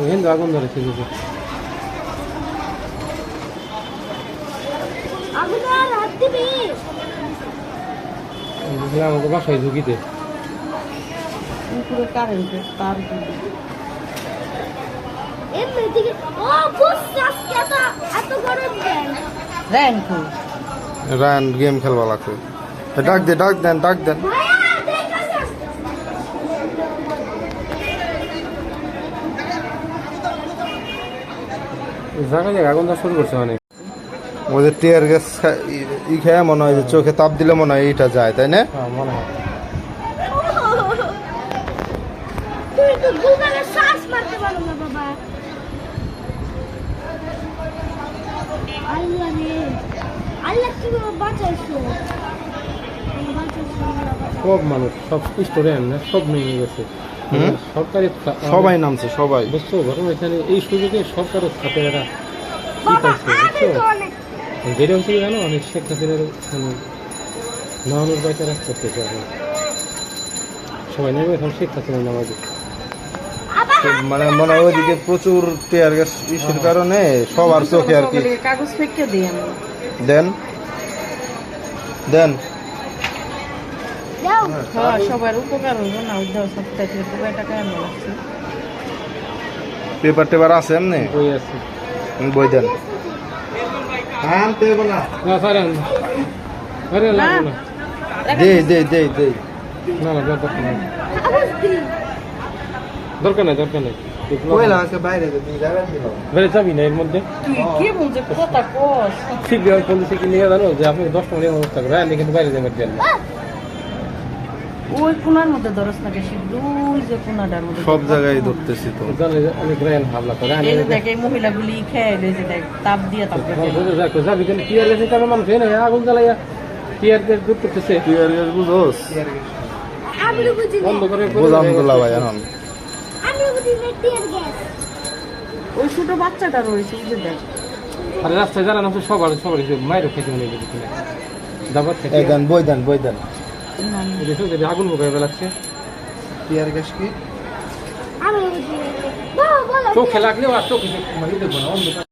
কিন্তু আগুন ধরেছে বুঝে আমাকে বাসায় ঝুঁকিতে পুরো কারেন্টের তার রান গেম খেলবা লাগছে ডাক দেন জায়গায় আগুন ধরা শুরু করছে অনেক ওদের টিয়ার গ্যাস ই খেয়ে মনে হয় যে চোখে তাপ দিলে মনে হয় এইটা যায় তাই না মনে হয় সব মানুষ সব স্টুডেন্ট সব নেমে গেছে সরকারি সবাই নামছে সবাই বুঝছো ঘটনা এখানে এই সুযোগে সরকারের ছাত্রেরা কি পাইছে বুঝছো যেটা হচ্ছে জানো অনেক শেখ হাসিনার নামানোর বাইতে রাজ করতেছে এখন সবাই নেমে এখন শেখ হাসিনার নামা দিচ্ছে মানে মনে হয় ওইদিকে প্রচুর টিয়ার গ্যাস ইস্যুর কারণে সবার চোখে আর কি কাগজ ফেঁকে দিই আমি দেন সবার উপকার হইব না উদ্ধার সপ্তাহে পুরো টাকা আমি লাগছে পেপার টেপার আছে এমনি বই আছে বই দেন না স্যার আরে লাগবে না দে না দরকার নেই বাইরে যাবি না এর মধ্যে কি বলছে কথা কস ঠিক পুলিশে কি নিয়ে জানো যে আপনি 10 টাকা অবস্থা করে আপনি কিন্তু বাইরে যাবেন দেন ওই কোনার মধ্যে দরস না বেশি দুই যে কোনাটার মধ্যে সব জায়গায় ধরতেছি তো জানে অনেক গ্রান ভাবলা করে এই যে দেখ এই মহিলাগুলি খেয়ে লইছে দেখ তাপ দিয়ে যাবি কিন্তু টিয়ার গেছে কারণ মানুষ এনে আগুন জ্বালাইয়া টিয়ার গ্যাস দূর করতেছে টিয়ার গ্যাস বুঝোস বন্ধ করে গোলাম গোলা ভাই এখন ওই ছোট বাচ্চাটা রয়েছে এই যে দেখ আরে রাস্তায় জ্বালানো সবার মায়েরও খেতে মনে গেছে দাবার থেকে বই দেন দেখো যে আগুন বোঝাই লাগছে টিয়ার গ্যাস কি চোখে লাগলেও আর চোখে দেখবো না অন্ধকার